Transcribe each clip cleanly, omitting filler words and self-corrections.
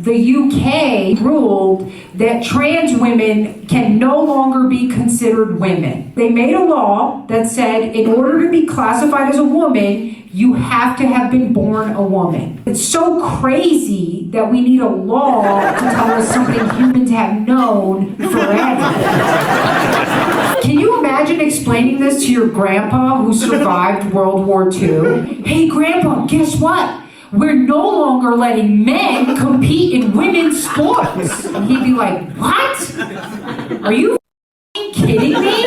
the UK ruled that trans women can no longer be considered women. They made a law that said in order to be classified as a woman, you have to have been born a woman. It's so crazy that we need a law to tell us something humans have known forever. Can you imagine explaining this to your grandpa who survived World War II? Hey, Grandpa, guess what? We're no longer letting men compete in women's sports. And he'd be like, what? Are you kidding me?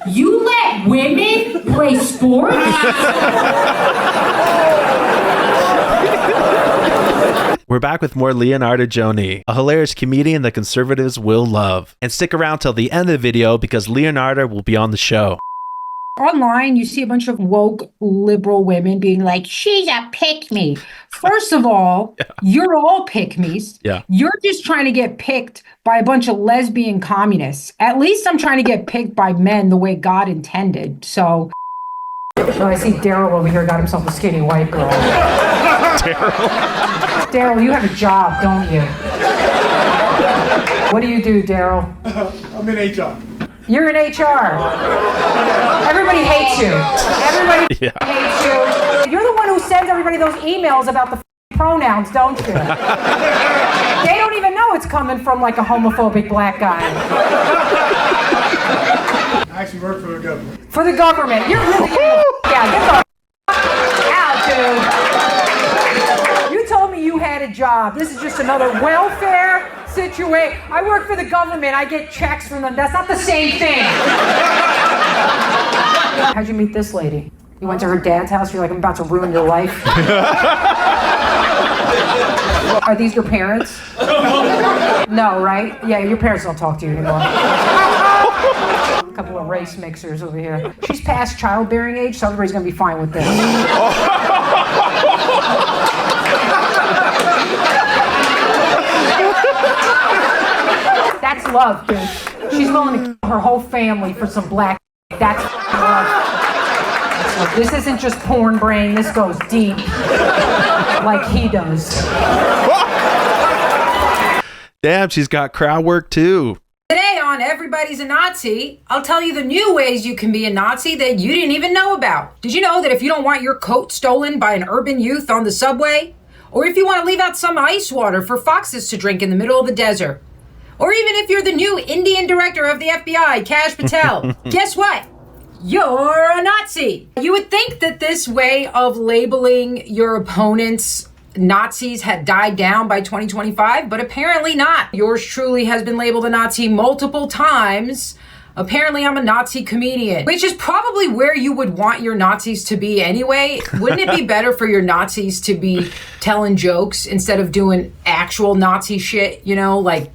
You let women play sports? We're back with more Leonarda Jonie, a hilarious comedian that conservatives will love. And stick around till the end of the video because Leonarda will be on the show. Online, you see a bunch of woke liberal women being like, she's a pick-me. First of all, You're all pick-me's. Yeah. You're just trying to get picked by a bunch of lesbian communists. At least I'm trying to get picked by men the way God intended. So I see Daryl over here got himself a skinny white girl. Daryl, you have a job, don't you? What do you do, Daryl? I'm in HR. You're in HR. Everybody hates you. Everybody hates you. You're the one who sends everybody those emails about the pronouns, don't you? They don't even know it's coming from like a homophobic black guy. I actually work for the government. For the government. You're really get the out, dude. You told me you had a job. This is just another welfare situation. I work for the government. I get checks from them. That's not the same thing. How'd you meet this lady? You went to her dad's house. You're like, I'm about to ruin your life. Are these your parents? No, right? Yeah, your parents don't talk to you anymore. A couple of race mixers over here. She's past childbearing age, so everybody's gonna be fine with this. That's love, dude. She's willing to kill her whole family for some black. That's love. This isn't just porn brain. This goes deep, like he does. Damn, she's got crowd work too. Today on Everybody's a Nazi, I'll tell you the new ways you can be a Nazi that you didn't even know about. Did you know that if you don't want your coat stolen by an urban youth on the subway, or if you want to leave out some ice water for foxes to drink in the middle of the desert, or even if you're the new Indian director of the FBI, Kash Patel, guess what? You're a Nazi. You would think that this way of labeling your opponents Nazis had died down by 2025, but apparently not. Yours truly has been labeled a Nazi multiple times. Apparently I'm a Nazi comedian, which is probably where you would want your Nazis to be anyway. Wouldn't it be better for your Nazis to be telling jokes instead of doing actual Nazi shit, you know, like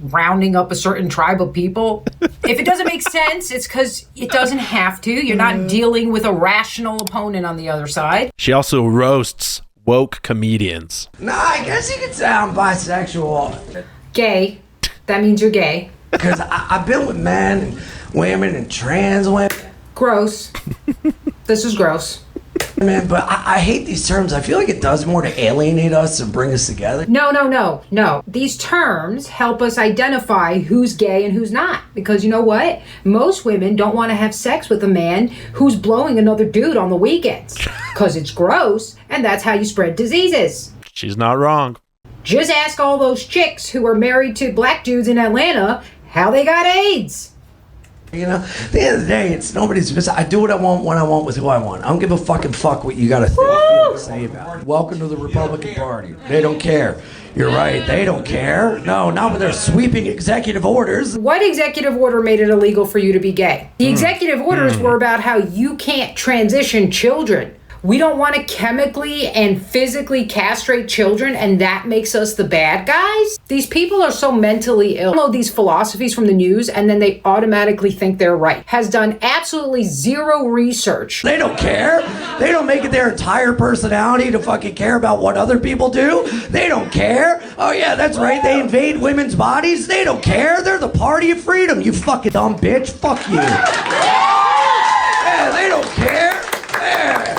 rounding up a certain tribe of people? If it doesn't make sense, it's because it doesn't have to. You're not dealing with a rational opponent on the other side. She also roasts woke comedians. Nah, I guess you could say I'm bisexual. Gay. That means you're gay. Because I've been with men and women and trans women. Gross. This is gross. Man, but I hate these terms. I feel like it does more to alienate us and bring us together. No. These terms help us identify who's gay and who's not. Because you know what? Most women don't want to have sex with a man who's blowing another dude on the weekends. Because it's gross, and that's how you spread diseases. She's not wrong. Just ask all those chicks who are married to black dudes in Atlanta how they got AIDS. You know, at the end of the day, it's nobody's business. I do what I want when I want with who I want. I don't give a fucking fuck what you gotta say about it. Welcome to the Republican Party. They don't care. You're right, they don't care. No, not with their sweeping executive orders. What executive order made it illegal for you to be gay? The executive orders were about how you can't transition children. We don't want to chemically and physically castrate children, and that makes us the bad guys? These people are so mentally ill. They know these philosophies from the news, and then they automatically think they're right. Has done absolutely zero research. They don't care. They don't make it their entire personality to fucking care about what other people do. They don't care. Oh yeah, that's right. They invade women's bodies. They don't care. They're the party of freedom, you fucking dumb bitch. Fuck you. Yeah, they don't care. Yeah.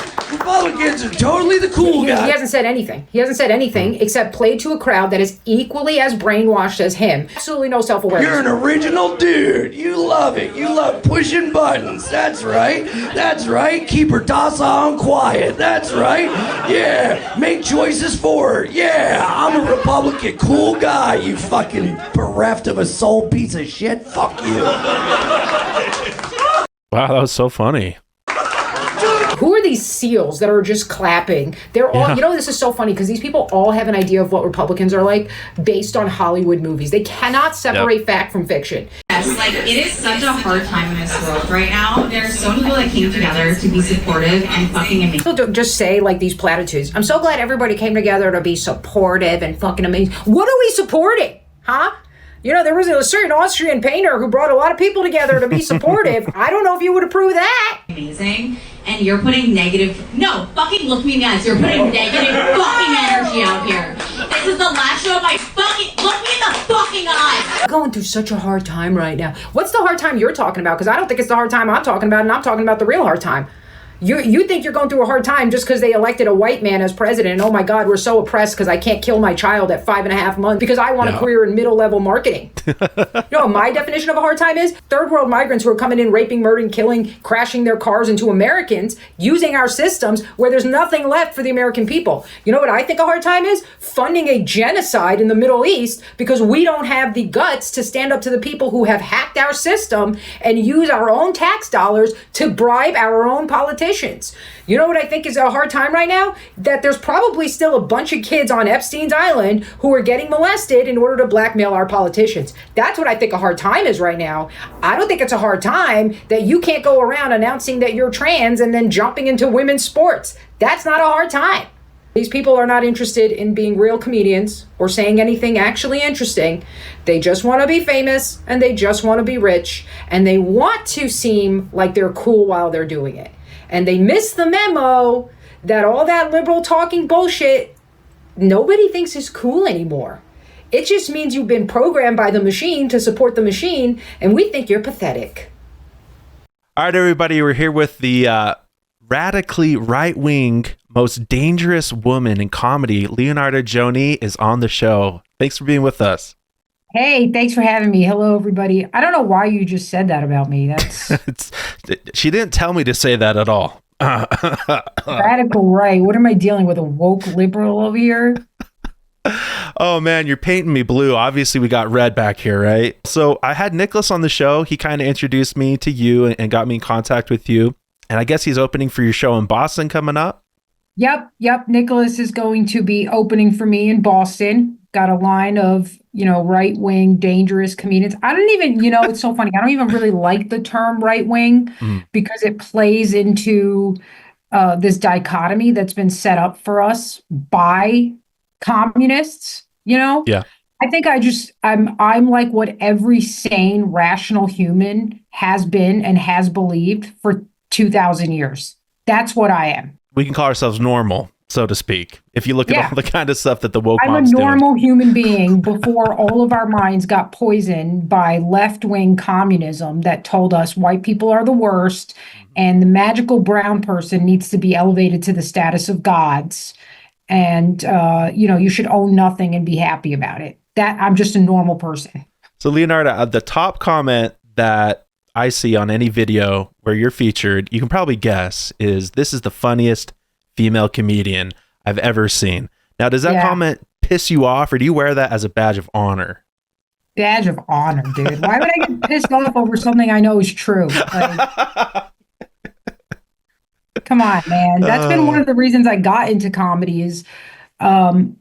Republicans are totally the cool He guys. hasn't said anything. He hasn't said anything except play to a crowd that is equally as brainwashed as him. Absolutely no self-awareness. You're an original dude. You love it. You love pushing buttons. That's right. That's right. Keep her toss on quiet. That's right. Yeah. Make choices for her. Yeah. I'm a Republican cool guy. You fucking bereft of a soul piece of shit. Fuck you. Wow, that was so funny. Who are these seals that are just clapping? They're all, you know, this is so funny because these people all have an idea of what Republicans are like based on Hollywood movies. They cannot separate fact from fiction. Yes, like it is such a hard time in this world right now. There are so many people that came together to be supportive and fucking amazing. People don't just say like these platitudes. I'm so glad everybody came together to be supportive and fucking amazing. What are we supporting? Huh? You know, there was a certain Austrian painter who brought a lot of people together to be supportive. I don't know if you would approve that. Amazing. And you're putting no, fucking look me in the eyes. You're putting negative fucking energy out here. This is the last show of my fucking, look me in the fucking eyes. I'm going through such a hard time right now. What's the hard time you're talking about? Because I don't think it's the hard time I'm talking about, and I'm talking about the real hard time. You think you're going through a hard time just because they elected a white man as president, and oh my God, we're so oppressed because I can't kill my child at 5.5 months because I want a career in middle-level marketing. You know what my definition of a hard time is? Third world migrants who are coming in, raping, murdering, killing, crashing their cars into Americans, using our systems where there's nothing left for the American people. You know what I think a hard time is? Funding a genocide in the Middle East because we don't have the guts to stand up to the people who have hacked our system and use our own tax dollars to bribe our own politicians. You know what I think is a hard time right now? That there's probably still a bunch of kids on Epstein's Island who are getting molested in order to blackmail our politicians. That's what I think a hard time is right now. I don't think it's a hard time that you can't go around announcing that you're trans and then jumping into women's sports. That's not a hard time. These people are not interested in being real comedians or saying anything actually interesting. They just want to be famous and they just want to be rich and they want to seem like they're cool while they're doing it. And they miss the memo that all that liberal talking bullshit, nobody thinks is cool anymore. It just means you've been programmed by the machine to support the machine, and we think you're pathetic. All right, everybody, we're here with the radically right-wing, most dangerous woman in comedy. Leonarda Jonie is on the show. Thanks for being with us. Hey, thanks for having me. Hello, everybody. I don't know why you just said that about me. That's She didn't tell me to say that at all. radical right. What am I dealing with? A woke liberal over here? Oh, man, you're painting me blue. Obviously, we got red back here, right? So I had Nicholas on the show. He kind of introduced me to you and got me in contact with you. And I guess he's opening for your show in Boston coming up. Yep. Nicholas is going to be opening for me in Boston. Got a line of, right-wing, dangerous comedians. I don't even, it's so funny. I don't even really like the term right-wing because it plays into this dichotomy that's been set up for us by communists, Yeah. I think I'm like what every sane, rational human has been and has believed for 2,000 years. That's what I am. We can call ourselves normal, so to speak. If you look at all the kind of stuff that the woke I'm mom's a normal doing. human being before all of our minds got poisoned by left-wing communism that told us white people are the worst and the magical brown person needs to be elevated to the status of gods. And, you should own nothing and be happy about it. That I'm just a normal person. So Leonarda, the top comment that I see on any video where you're featured, you can probably guess, is this is the funniest female comedian I've ever seen. Now, does that comment piss you off, or do you wear that as a badge of honor? Badge of honor, dude. Why would I get pissed off over something I know is true? Come on, man. That's been one of the reasons I got into comedy is, really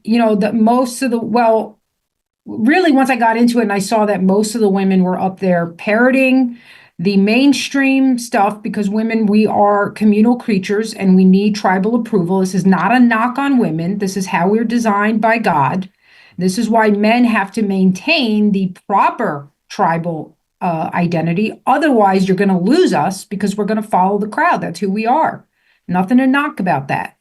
once I got into it and I saw that most of the women were up there parroting the mainstream stuff because women, we are communal creatures and we need tribal approval. This is not a knock on women. This is how we're designed by God. This is why men have to maintain the proper tribal identity. Otherwise, you're going to lose us because we're going to follow the crowd. That's who we are. Nothing to knock about that,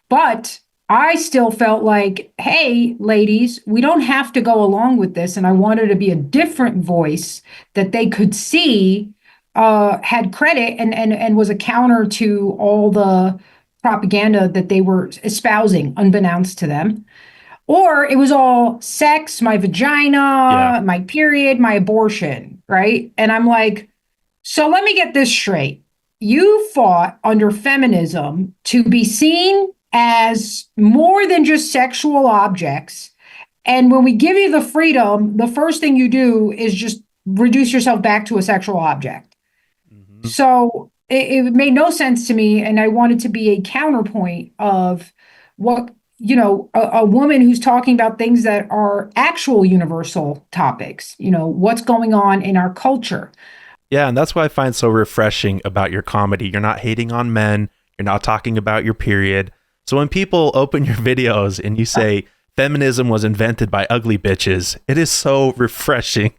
But I still felt like, hey, ladies, we don't have to go along with this. And I wanted to be a different voice that they could see had credit and was a counter to all the propaganda that they were espousing unbeknownst to them. Or it was all sex, my vagina, my period, my abortion, right? And I'm like, so let me get this straight. You fought under feminism to be seen as more than just sexual objects. And when we give you the freedom, the first thing you do is just reduce yourself back to a sexual object. So it made no sense to me. And I wanted to be a counterpoint of what, a woman who's talking about things that are actual universal topics, what's going on in our culture. Yeah, and that's what I find so refreshing about your comedy. You're not hating on men. You're not talking about your period. So when people open your videos and you say, feminism was invented by ugly bitches, it is so refreshing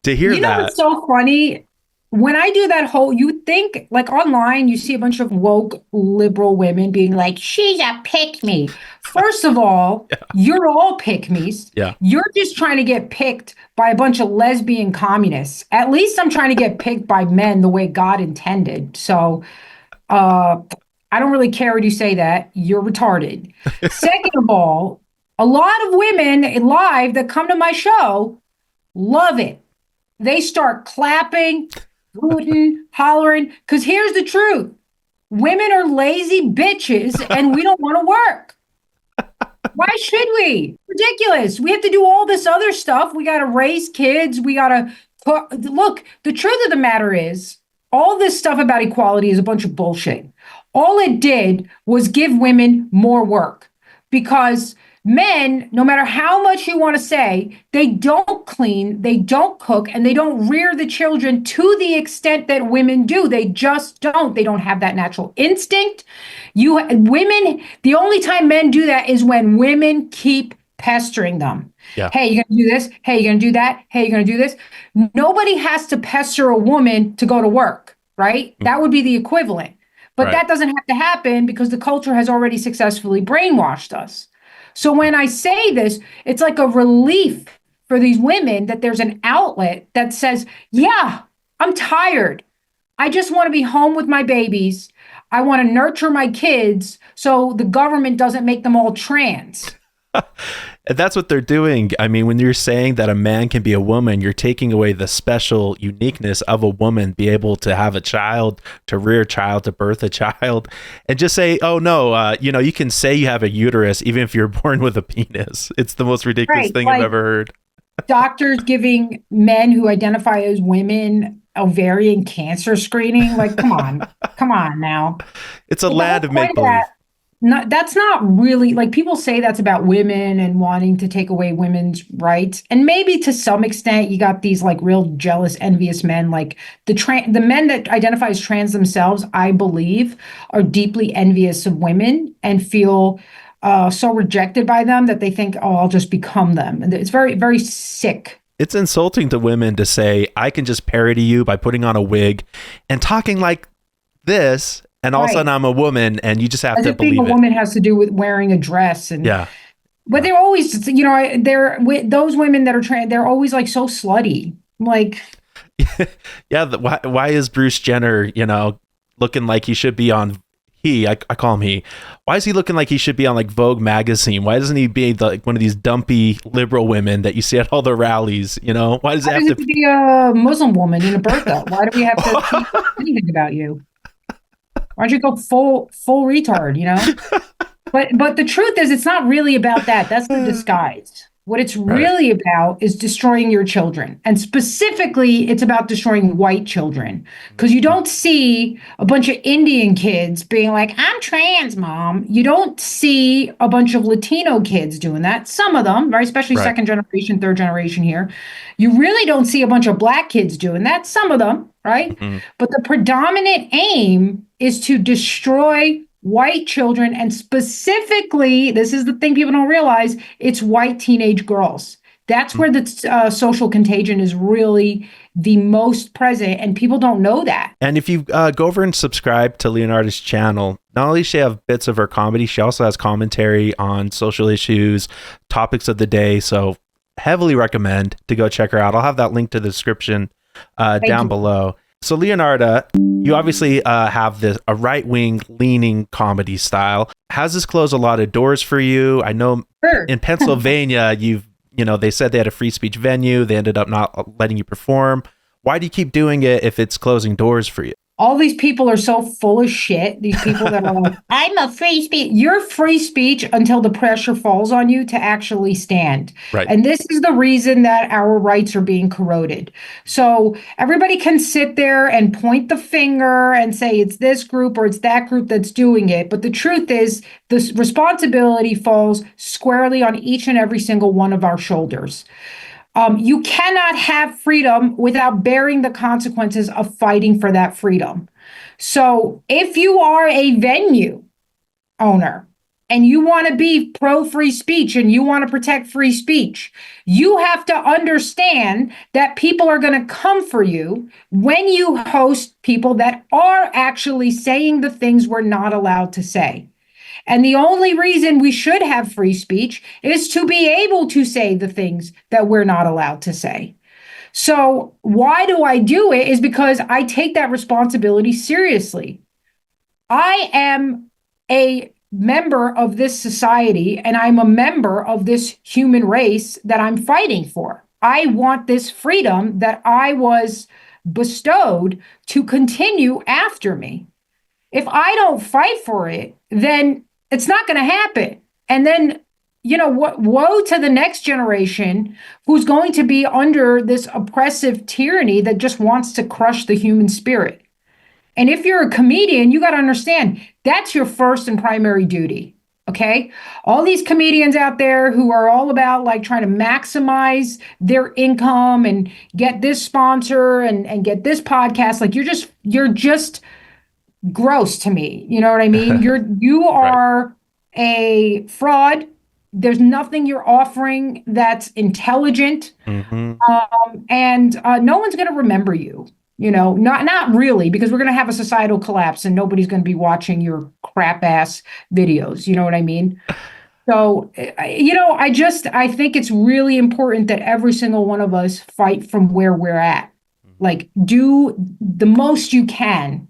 to hear that. It's so funny. When I do that you think, like online, you see a bunch of woke liberal women being like, she's a pick-me. First of all, you're all pick-me's. Yeah. You're just trying to get picked by a bunch of lesbian communists. At least I'm trying to get picked by men the way God intended. So I don't really care when you say that. You're retarded. Second of all, a lot of women in live that come to my show love it. They start clapping, hooting, hollering, because here's the truth. Women are lazy bitches and we don't want to work. Why should we? Ridiculous. We have to do all this other stuff. We got to raise kids. We got to look, the truth of the matter is all this stuff about equality is a bunch of bullshit. All it did was give women more work because men, no matter how much you want to say, they don't clean, they don't cook, and they don't rear the children to the extent that women do. They just don't. They don't have that natural instinct. Women, the only time men do that is when women keep pestering them. Yeah. Hey, you're going to do this. Hey, you're going to do that. Hey, you're going to do this. Nobody has to pester a woman to go to work, right? That would be the equivalent. But that doesn't have to happen because the culture has already successfully brainwashed us. So when I say this, it's like a relief for these women that there's an outlet that says, yeah, I'm tired. I just want to be home with my babies. I want to nurture my kids so the government doesn't make them all trans. And that's what they're doing. I mean, when you're saying that a man can be a woman, you're taking away the special uniqueness of a woman, be able to have a child, to rear a child, to birth a child, and just say, oh no, you can say you have a uterus even if you're born with a penis. It's the most ridiculous thing I've ever heard. Doctors giving men who identify as women ovarian cancer screening. Like, come on now. It's a land of make-believe. That's not really, like, people say that's about women and wanting to take away women's rights. And maybe to some extent, you got these like real jealous, envious men, like the men that identify as trans themselves, I believe, are deeply envious of women and feel so rejected by them that they think, oh, I'll just become them. And it's very, very sick. It's insulting to women to say, I can just parody you by putting on a wig and talking like this. And all of a sudden I'm a woman and you just have to believe it. A woman has to do with wearing a dress. And yeah. But they're always, those women that are trans, they're always like so slutty. Like, yeah. Why is Bruce Jenner, looking like he should be on, I call him he. Why is he looking like he should be on like Vogue magazine? Why doesn't he be like one of these dumpy liberal women that you see at all the rallies? Why does it have to be a Muslim woman in a burqa? Why do we have to think anything about you? Why don't you go full retard, But the truth is, it's not really about that. That's the disguise. What it's really about is destroying your children. And specifically, it's about destroying white children. Because you don't see a bunch of Indian kids being like, I'm trans, mom. You don't see a bunch of Latino kids doing that. Some of them, right? Especially second generation, third generation here. You really don't see a bunch of black kids doing that. Some of them, right? Mm-hmm. But the predominant aim is to destroy white children, and specifically, this is the thing people don't realize, it's white teenage girls. That's where the social contagion is really the most present, and people don't know that. And if you go over and subscribe to Leonarda's channel, not only does she have bits of her comedy, she also has commentary on social issues, topics of the day, so heavily recommend to go check her out. I'll have that link to the description down below. So Leonarda, you obviously have a right-wing leaning comedy style. Has this closed a lot of doors for you? I know Sure. in Pennsylvania, they said they had a free speech venue. They ended up not letting you perform. Why do you keep doing it if it's closing doors for you? All these people are so full of shit. These people that are like, I'm a free speech. You're free speech until the pressure falls on you to actually stand. Right. And this is the reason that our rights are being corroded. So everybody can sit there and point the finger and say it's this group or it's that group that's doing it. But the truth is, this responsibility falls squarely on each and every single one of our shoulders. You cannot have freedom without bearing the consequences of fighting for that freedom. So if you are a venue owner and you want to be pro free speech and you want to protect free speech, you have to understand that people are going to come for you when you host people that are actually saying the things we're not allowed to say. And the only reason we should have free speech is to be able to say the things that we're not allowed to say. So why do I do it? Is because I take that responsibility seriously. I am a member of this society and I'm a member of this human race that I'm fighting for. I want this freedom that I was bestowed to continue after me. If I don't fight for it, then it's not going to happen. And then, woe to the next generation who's going to be under this oppressive tyranny that just wants to crush the human spirit. And if you're a comedian, you got to understand that's your first and primary duty. Okay. All these comedians out there who are all about like trying to maximize their income and get this sponsor and get this podcast, like you're just gross to me. You know what I mean? You are right. A fraud. There's nothing you're offering that's intelligent. Mm-hmm. And no one's going to remember you. Not really, because we're going to have a societal collapse and nobody's going to be watching your crap ass videos. You know what I mean? So, I think it's really important that every single one of us fight from where we're at. Like, do the most you can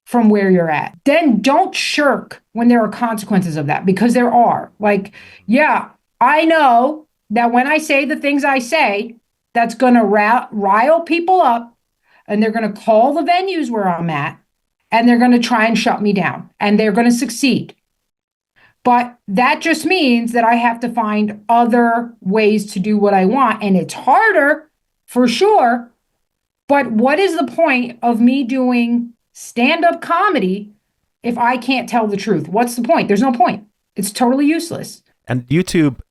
from where you're at. Then don't shirk when there are consequences of that, because there are. Like, yeah, I know that when I say the things I say, that's going to rile people up, and they're going to call the venues where I'm at, and they're going to try and shut me down, and they're going to succeed. But that just means that I have to find other ways to do what I want, and it's harder for sure. But what is the point of me doing stand-up comedy if I can't tell the truth? What's the point? There's no point. It's totally useless. And YouTube,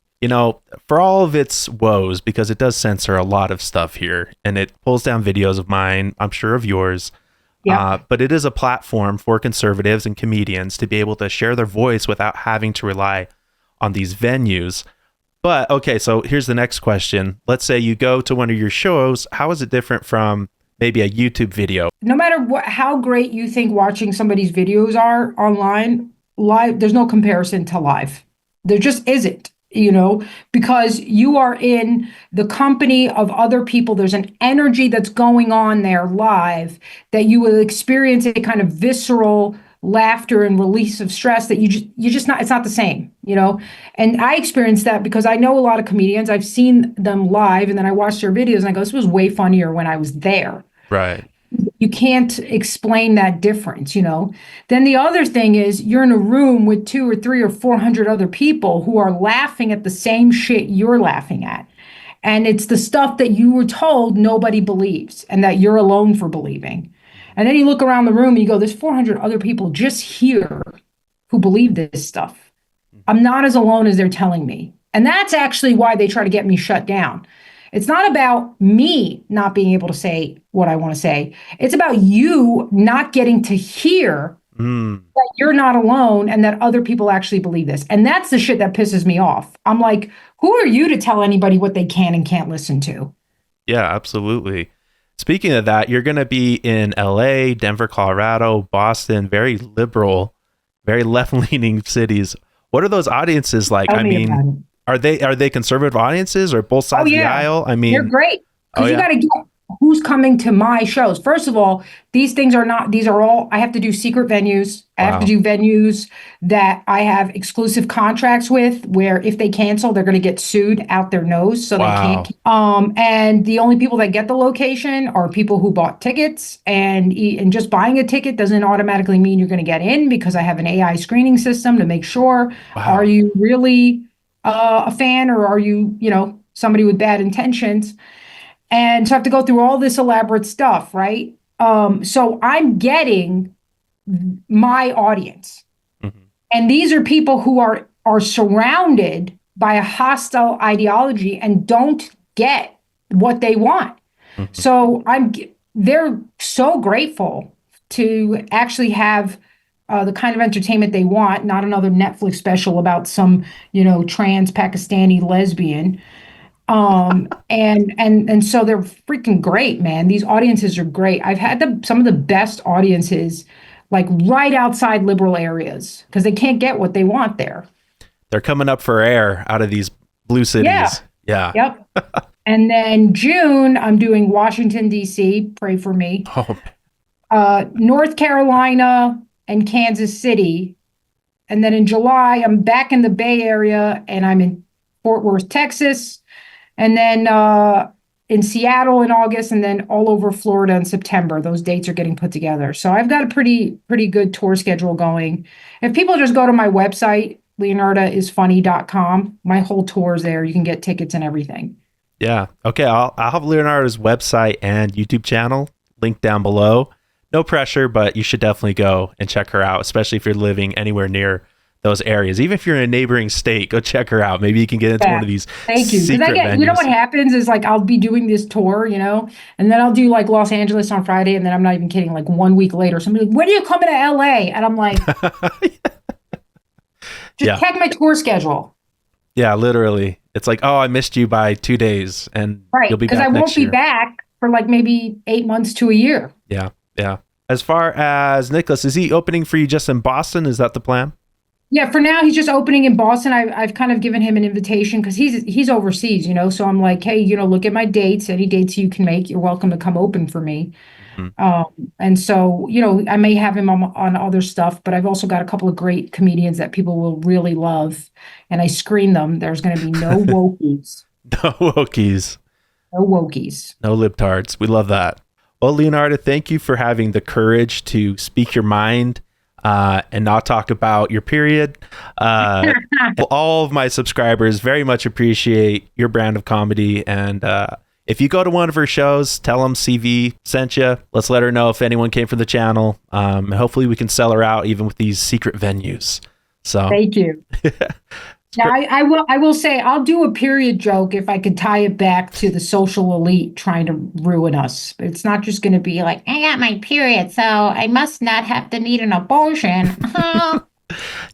for all of its woes, because it does censor a lot of stuff here, and it pulls down videos of mine, I'm sure of yours. Yeah. But it is a platform for conservatives and comedians to be able to share their voice without having to rely on these venues. But okay, so here's the next question. Let's say you go to one of your shows. How is it different from maybe a YouTube video? No matter how great you think watching somebody's videos are online, live, there's no comparison to live. There just isn't, because you are in the company of other people. There's an energy that's going on there live that you will experience a kind of visceral laughter and release of stress that it's not the same, And I experienced that because I know a lot of comedians. I've seen them live and then I watched their videos and I go, this was way funnier when I was there. Right. You can't explain that difference, Then the other thing is you're in a room with 200 or 300 or 400 other people who are laughing at the same shit you're laughing at. And it's the stuff that you were told nobody believes and that you're alone for believing. And then you look around the room and you go, there's 400 other people just here who believe this stuff. I'm not as alone as they're telling me. And that's actually why they try to get me shut down. It's not about me not being able to say what I want to say. It's about you not getting to hear that you're not alone and that other people actually believe this. And that's the shit that pisses me off. I'm like, who are you to tell anybody what they can and can't listen to? Yeah, absolutely. Speaking of that, you're going to be in LA, Denver, Colorado, Boston, very liberal, very left-leaning cities. What are those audiences like? Are they conservative audiences or both sides of the aisle? They're great. Because you got to get who's coming to my shows. First of all, these are all, I have to do secret venues. I have to do venues that I have exclusive contracts with, where if they cancel, they're going to get sued out their nose. So they can't. And the only people that get the location are people who bought tickets, and just buying a ticket doesn't automatically mean you're going to get in, because I have an AI screening system to make sure, are you really a fan, or are you, somebody with bad intentions? And so I have to go through all this elaborate stuff, right? So I'm getting my audience. And these are people who are surrounded by a hostile ideology and don't get what they want. So they're so grateful to actually have the kind of entertainment they want, not another Netflix special about some, trans Pakistani lesbian. And so they're freaking great, man. These audiences are great. I've had some of the best audiences, like right outside liberal areas, because they can't get what they want there. They're coming up for air out of these blue cities. Yeah. Yep. And then June, I'm doing Washington, D.C. Pray for me. North Carolina and Kansas City. And then in July, I'm back in the Bay Area, and I'm in Fort Worth, Texas. And then in Seattle in August, and then all over Florida in September. Those dates are getting put together. So I've got a pretty good tour schedule going. If people just go to my website, leonardaisfunny.com, my whole tour is there. You can get tickets and everything. Yeah. Okay. I'll have Leonarda's website and YouTube channel linked down below. No pressure, but you should definitely go and check her out, especially if you're living anywhere near those areas. Even if you're in a neighboring state, go check her out. Maybe you can get into one of these secret venues. You know what happens is, like, I'll be doing this tour, and then I'll do like Los Angeles on Friday, and then I'm not even kidding, like 1 week later, somebody's like, when are you coming to LA? And I'm like, just check my tour schedule. Yeah, literally. It's like, oh, I missed you by 2 days, and you'll be back next year. Because I won't be back for like maybe 8 months to a year. Yeah. As far as Nicholas, is he opening for you just in Boston? Is that the plan? Yeah, for now he's just opening in Boston. I've kind of given him an invitation because he's overseas, So I'm like, hey, look at my dates. Any dates you can make, you're welcome to come open for me. And so, I may have him on other stuff, but I've also got a couple of great comedians that people will really love, and I screen them. There's going to be no wokies. No wokies. No wokies. No libtards. We love that. Well, Leonarda, thank you for having the courage to speak your mind and not talk about your period. All of my subscribers very much appreciate your brand of comedy. And if you go to one of her shows, tell them CV sent you. Let's let her know if anyone came from the channel. Hopefully we can sell her out even with these secret venues. So thank you. Now, I will say I'll do a period joke if I could tie it back to the social elite trying to ruin us. But it's not just going to be like, I got my period, so I must not have to need an abortion.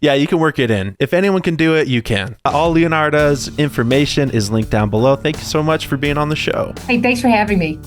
Yeah, you can work it in. If anyone can do it, you can. All Leonarda's information is linked down below. Thank you so much for being on the show. Hey, thanks for having me.